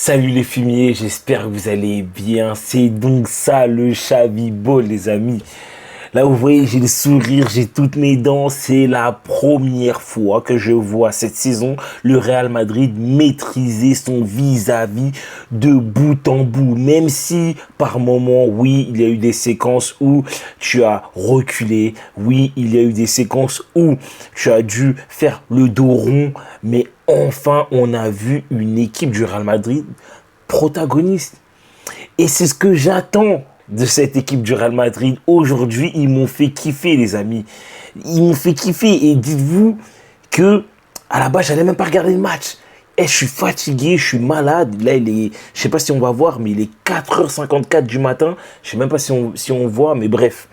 Salut les fumiers, j'espère que vous allez bien. C'est donc ça le Xavi Ball, les amis. Là, vous voyez, j'ai le sourire, j'ai toutes mes dents. C'est la première fois que je vois cette saison le Real Madrid maîtriser son vis-à-vis de bout en bout. Même si, par moments, oui, il y a eu des séquences où tu as reculé. Oui, il y a eu des séquences où tu as dû faire le dos rond. Mais enfin, on a vu une équipe du Real Madrid protagoniste. Et c'est ce que j'attends de cette équipe du Real Madrid. Aujourd'hui, ils m'ont fait kiffer, les amis. Ils m'ont fait kiffer. Et dites-vous que, à la base, j'allais même pas regarder le match. Et je suis fatigué, je suis malade. Là, je sais pas si on va voir, mais il est 4h54 du matin. Je sais même pas si on voit, mais bref.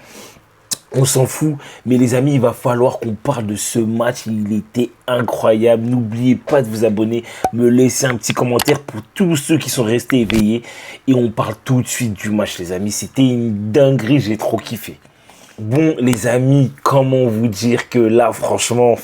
On s'en fout, mais les amis, il va falloir qu'on parle de ce match. Il était incroyable. N'oubliez pas de vous abonner, me laisser un petit commentaire pour tous ceux qui sont restés éveillés. Et on parle tout de suite du match, les amis. C'était une dinguerie, j'ai trop kiffé. Bon, les amis, comment vous dire que là, franchement,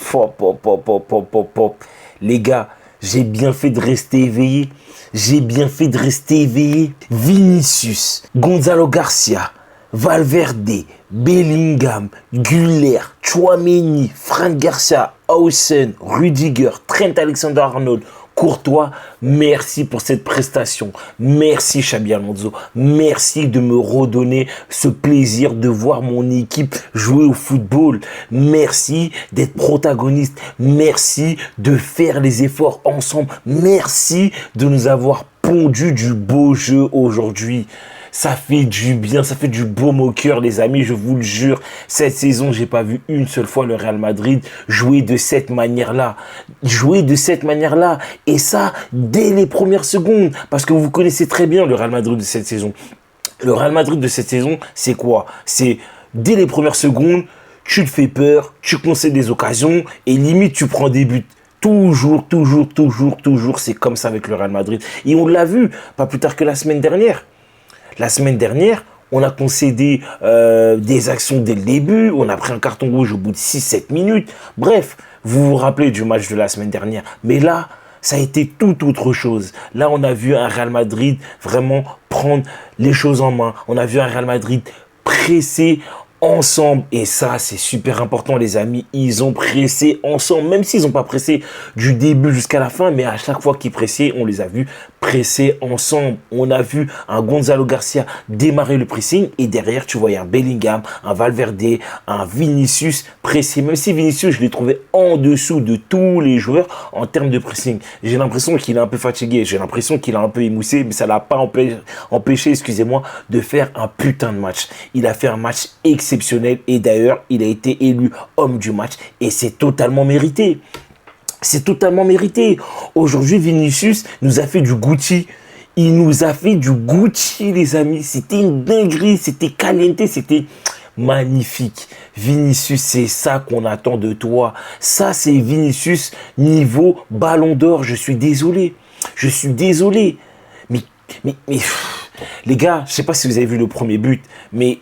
les gars, j'ai bien fait de rester éveillé. J'ai bien fait de rester éveillé. Vinicius, Gonzalo Garcia, Valverde, Bellingham, Güler, Tchouaméni, Frank Garcia, Hausen, Rudiger, Trent Alexander-Arnold, Courtois, merci pour cette prestation. Merci Xabi Alonso. Merci de me redonner ce plaisir de voir mon équipe jouer au football. Merci d'être protagoniste. Merci de faire les efforts ensemble. Merci de nous avoir pondu du beau jeu aujourd'hui. Ça fait du bien, ça fait du baume au cœur, les amis, je vous le jure. Cette saison, j'ai pas vu une seule fois le Real Madrid jouer de cette manière-là. Jouer de cette manière-là. Et ça, dès les premières secondes. Parce que vous connaissez très bien le Real Madrid de cette saison. Le Real Madrid de cette saison, c'est quoi? C'est dès les premières secondes, tu te fais peur, tu concèdes des occasions et limite, tu prends des buts. Toujours, c'est comme ça avec le Real Madrid. Et on l'a vu, pas plus tard que la semaine dernière. La semaine dernière, on a concédé des actions dès le début. On a pris un carton rouge au bout de 6-7 minutes. Bref, vous vous rappelez du match de la semaine dernière. Mais là, ça a été tout autre chose. Là, on a vu un Real Madrid vraiment prendre les choses en main. On a vu un Real Madrid presser ensemble. Et ça, c'est super important, les amis. Ils ont pressé ensemble, même s'ils n'ont pas pressé du début jusqu'à la fin. Mais à chaque fois qu'ils pressaient, on les a vus presser ensemble. On a vu un Gonzalo Garcia démarrer le pressing. Et derrière, tu voyais un Bellingham, un Valverde, un Vinicius pressé. Même si Vinicius, je l'ai trouvé en dessous de tous les joueurs en termes de pressing. J'ai l'impression qu'il est un peu fatigué. J'ai l'impression qu'il a un peu émoussé. Mais ça ne l'a pas empêché, excusez-moi, de faire un putain de match. Il a fait un match exceptionnel et d'ailleurs, il a été élu homme du match et c'est totalement mérité. C'est totalement mérité. Aujourd'hui, Vinicius nous a fait du Gucci. Il nous a fait du Gucci, les amis. C'était une dinguerie, c'était caliente, c'était magnifique. Vinicius, c'est ça qu'on attend de toi. Ça, c'est Vinicius niveau Ballon d'Or. Je suis désolé. Je suis désolé. Mais les gars, je sais pas si vous avez vu le premier but, mais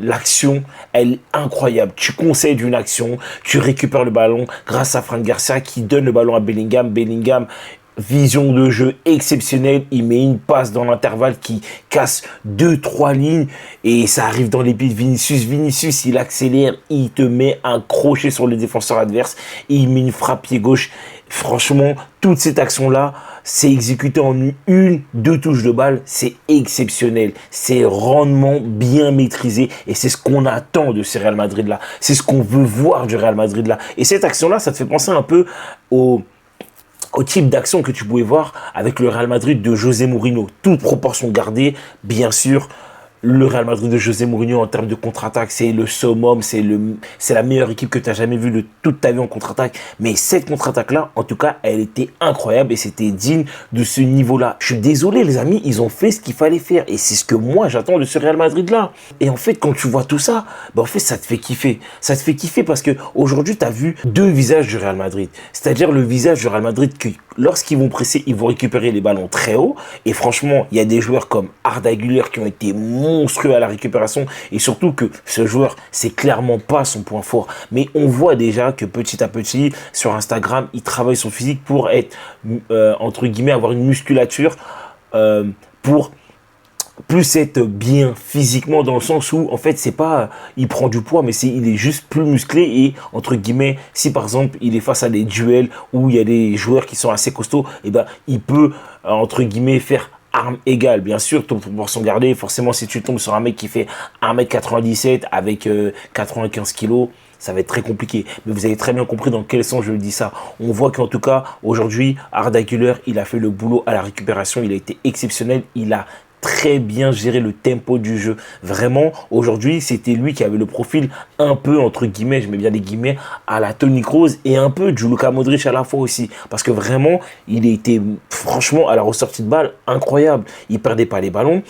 l'action, elle est incroyable. Tu concèdes une action, tu récupères le ballon grâce à Frank Garcia qui donne le ballon à Bellingham. Bellingham, vision de jeu exceptionnelle. Il met une passe dans l'intervalle qui casse 2-3 lignes et ça arrive dans les pieds de Vinicius. Vinicius, il accélère, il te met un crochet sur le défenseur adverse et il met une frappe pied gauche. Franchement, toute cette action-là, c'est exécuté en deux touches de balle. C'est exceptionnel. C'est rendement bien maîtrisé. Et c'est ce qu'on attend de ce Real Madrid-là. C'est ce qu'on veut voir du Real Madrid-là. Et cette action-là, ça te fait penser un peu au type d'action que tu pouvais voir avec le Real Madrid de José Mourinho. Toute proportion gardée, bien sûr. Le Real Madrid de José Mourinho en termes de contre-attaque, c'est le summum, c'est la meilleure équipe que tu as jamais vue de toute ta vie en contre-attaque. Mais cette contre-attaque-là, en tout cas, elle était incroyable et c'était digne de ce niveau-là. Je suis désolé, les amis, ils ont fait ce qu'il fallait faire et c'est ce que moi j'attends de ce Real Madrid-là. Et en fait, quand tu vois tout ça, en fait, ça te fait kiffer. Ça te fait kiffer parce que aujourd'hui, tu as vu deux visages du Real Madrid. C'est-à-dire le visage du Real Madrid que lorsqu'ils vont presser, ils vont récupérer les ballons très haut. Et franchement, il y a des joueurs comme Arda Güler qui ont été monstrueux à la récupération et surtout que ce joueur, c'est clairement pas son point fort. Mais on voit déjà que petit à petit, sur Instagram, il travaille son physique pour être, entre guillemets, avoir une musculature pour plus être bien physiquement, dans le sens où en fait c'est pas il prend du poids, mais il est juste plus musclé. Et entre guillemets, si par exemple il est face à des duels où il y a des joueurs qui sont assez costauds, et ben il peut entre guillemets faire arme égale. Bien sûr, ton proportion gardée, forcément si tu tombes sur un mec qui fait 1m97 avec 95 kilos, ça va être très compliqué. Mais vous avez très bien compris dans quel sens je dis ça. On voit qu'en tout cas, aujourd'hui, Arda Güler, il a fait le boulot à la récupération. Il a été exceptionnel. Il a très bien géré le tempo du jeu. Vraiment, aujourd'hui, c'était lui qui avait le profil un peu, entre guillemets, je mets bien des guillemets, à la Toni Kroos et un peu du Luka Modric à la fois aussi. Parce que vraiment, il était franchement à la ressortie de balle incroyable. Il perdait pas les ballons.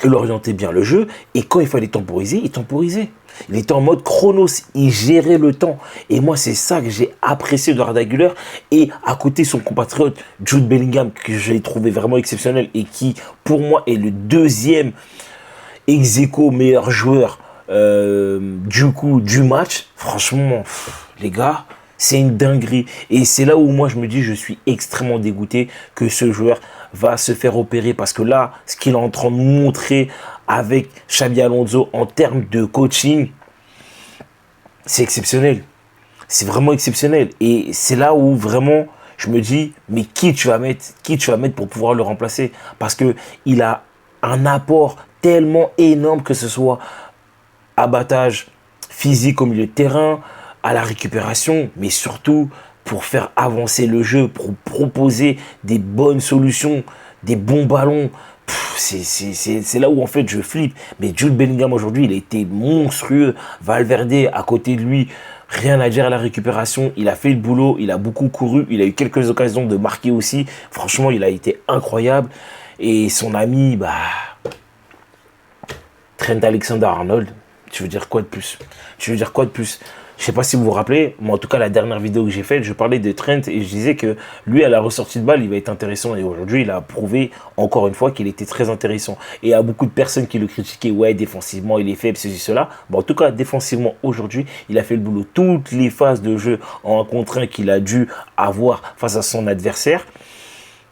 Il orientait bien le jeu, et quand il fallait temporiser, il temporisait. Il était en mode chronos, il gérait le temps. Et moi, c'est ça que j'ai apprécié de Arda Güler. Et à côté, son compatriote Jude Bellingham, que j'ai trouvé vraiment exceptionnel et qui, pour moi, est le deuxième ex-aequo meilleur joueur du match. Franchement, les gars, c'est une dinguerie. Et c'est là où moi, je me dis, je suis extrêmement dégoûté que ce joueur va se faire opérer, parce que là, ce qu'il est en train de montrer avec Xabi Alonso en termes de coaching, c'est exceptionnel. C'est vraiment exceptionnel. Et c'est là où vraiment je me dis, mais qui tu vas mettre pour pouvoir le remplacer? Parce que il a un apport tellement énorme, que ce soit abattage physique au milieu de terrain, à la récupération, mais surtout pour faire avancer le jeu, pour proposer des bonnes solutions, des bons ballons. C'est là où en fait je flippe. Mais Jude Bellingham aujourd'hui, il a été monstrueux. Valverde à côté de lui, rien à dire à la récupération. Il a fait le boulot, il a beaucoup couru, il a eu quelques occasions de marquer aussi. Franchement, il a été incroyable. Et son ami, Trent Alexander-Arnold, tu veux dire quoi de plus? Tu veux dire quoi de plus? Je sais pas si vous vous rappelez, mais en tout cas, la dernière vidéo que j'ai faite, je parlais de Trent et je disais que lui, à la ressortie de balle, il va être intéressant. Et aujourd'hui, il a prouvé encore une fois qu'il était très intéressant. Et il y a beaucoup de personnes qui le critiquaient. Ouais, défensivement, il est faible, ceci, cela. Bon, en tout cas, défensivement, aujourd'hui, il a fait le boulot. Toutes les phases de jeu en 1 contre 1 qu'il a dû avoir face à son adversaire,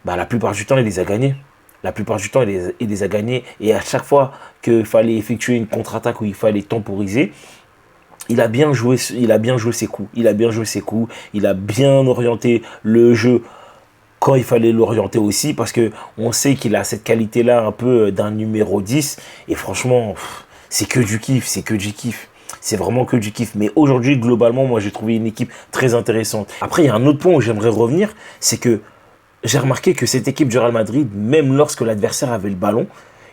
la plupart du temps, il les a gagnés. La plupart du temps, il les a gagnés. Et à chaque fois qu'il fallait effectuer une contre-attaque ou il fallait temporiser, il a bien joué ses coups. Il a bien orienté le jeu quand il fallait l'orienter aussi, parce que on sait qu'il a cette qualité-là un peu d'un numéro 10. Et franchement, c'est que du kiff, C'est vraiment que du kiff. Mais aujourd'hui, globalement, moi, j'ai trouvé une équipe très intéressante. Après, il y a un autre point où j'aimerais revenir, c'est que j'ai remarqué que cette équipe du Real Madrid, même lorsque l'adversaire avait le ballon,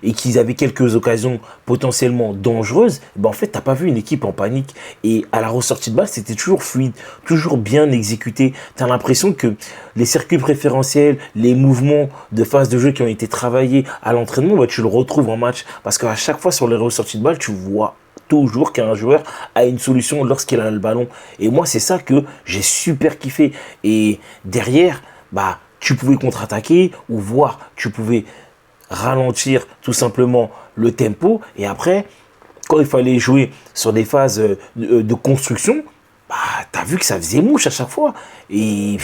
et qu'ils avaient quelques occasions potentiellement dangereuses, en fait, t'as pas vu une équipe en panique. Et à la ressortie de balle, c'était toujours fluide, toujours bien exécuté. T'as l'impression que les circuits préférentiels, les mouvements de phase de jeu qui ont été travaillés à l'entraînement, tu le retrouves en match. Parce qu'à chaque fois, sur les ressorties de balle, tu vois toujours qu'un joueur a une solution lorsqu'il a le ballon. Et moi, c'est ça que j'ai super kiffé. Et derrière, tu pouvais contre-attaquer, ou voir, tu pouvais ralentir tout simplement le tempo. Et après, quand il fallait jouer sur des phases de construction, t'as vu que ça faisait mouche à chaque fois. Et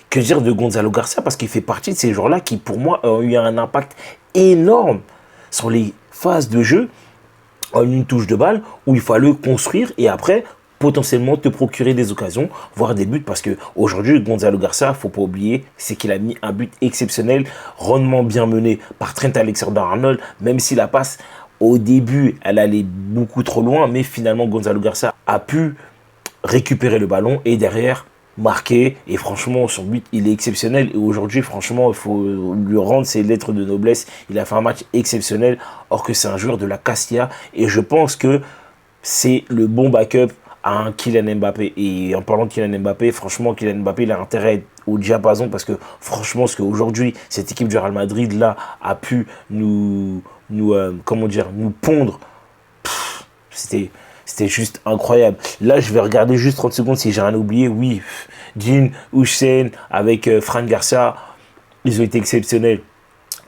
que dire de Gonzalo Garcia, parce qu'il fait partie de ces joueurs-là qui, pour moi, ont eu un impact énorme sur les phases de jeu en une touche de balle, où il fallait construire et après potentiellement te procurer des occasions, voire des buts, parce que aujourd'hui Gonzalo Garcia, faut pas oublier, c'est qu'il a mis un but exceptionnel, rondement bien mené par Trent Alexander-Arnold, même si la passe au début elle allait beaucoup trop loin, mais finalement Gonzalo Garcia a pu récupérer le ballon et derrière marquer. Et franchement, son but il est exceptionnel, et aujourd'hui franchement il faut lui rendre ses lettres de noblesse. Il a fait un match exceptionnel, or que c'est un joueur de la Castilla, et je pense que c'est le bon backup à un Kylian Mbappé. Et en parlant de Kylian Mbappé, franchement, Kylian Mbappé, il a intérêt à être au diapason, parce que franchement, ce qu'aujourd'hui, cette équipe du Real Madrid, là, a pu nous pondre, c'était juste incroyable. Là, je vais regarder juste 30 secondes si j'ai rien oublié. Oui, Dean Huijsen avec Fran Garcia, ils ont été exceptionnels.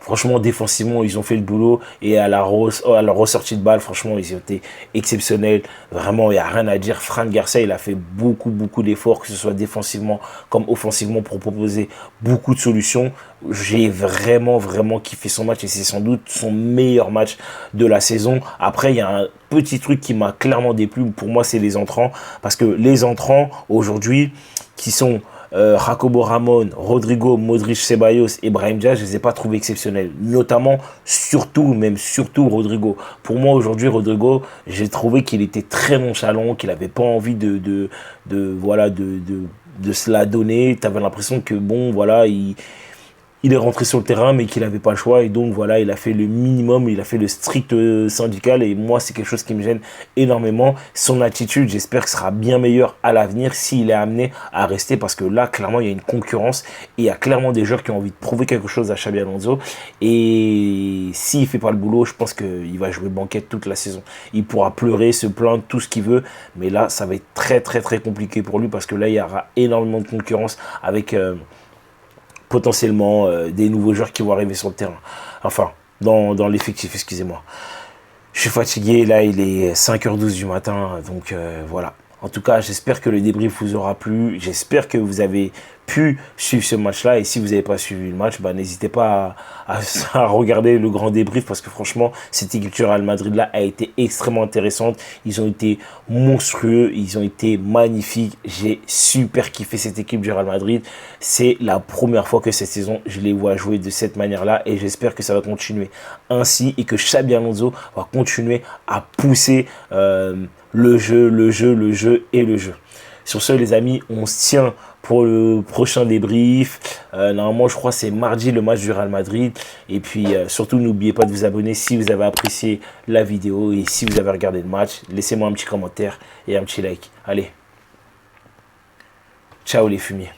Franchement, défensivement, ils ont fait le boulot. Et à la ressortie de balle, franchement, ils ont été exceptionnels. Vraiment, il n'y a rien à dire. Fran Garcia, il a fait beaucoup, beaucoup d'efforts, que ce soit défensivement comme offensivement, pour proposer beaucoup de solutions. J'ai vraiment, vraiment kiffé son match. Et c'est sans doute son meilleur match de la saison. Après, il y a un petit truc qui m'a clairement déplu. Pour moi, c'est les entrants. Parce que les entrants, aujourd'hui, qui sont... Jacobo Ramon, Rodrigo, Modric, Ceballos et Brahim Diaz, je ne les ai pas trouvés exceptionnels. Notamment, surtout Rodrigo. Pour moi, aujourd'hui, Rodrigo, j'ai trouvé qu'il était très nonchalant, qu'il n'avait pas envie de se la donner. Tu avais l'impression que, bon, voilà, il est rentré sur le terrain, mais qu'il n'avait pas le choix. Et donc, voilà, il a fait le minimum, il a fait le strict syndical. Et moi, c'est quelque chose qui me gêne énormément. Son attitude, j'espère que sera bien meilleure à l'avenir s'il est amené à rester. Parce que là, clairement, il y a une concurrence. Et il y a clairement des joueurs qui ont envie de prouver quelque chose à Xabi Alonso. Et s'il ne fait pas le boulot, je pense qu'il va jouer banquette toute la saison. Il pourra pleurer, se plaindre, tout ce qu'il veut. Mais là, ça va être très, très, très compliqué pour lui. Parce que là, il y aura énormément de concurrence avec... potentiellement des nouveaux joueurs qui vont arriver sur le terrain. Enfin, dans l'effectif, excusez-moi. Je suis fatigué, là il est 5h12 du matin, donc voilà. En tout cas, j'espère que le débrief vous aura plu. J'espère que vous avez pu suivre ce match-là. Et si vous n'avez pas suivi le match, bah, n'hésitez pas à regarder le grand débrief. Parce que franchement, cette équipe du Real Madrid-là a été extrêmement intéressante. Ils ont été monstrueux. Ils ont été magnifiques. J'ai super kiffé cette équipe du Real Madrid. C'est la première fois que cette saison, je les vois jouer de cette manière-là. Et j'espère que ça va continuer ainsi. Et que Xabi Alonso va continuer à pousser... le jeu. Sur ce, les amis, on se tient pour le prochain débrief. Normalement, je crois que c'est mardi, le match du Real Madrid. Et puis, surtout, n'oubliez pas de vous abonner si vous avez apprécié la vidéo. Et si vous avez regardé le match, laissez-moi un petit commentaire et un petit like. Allez, ciao les fumiers.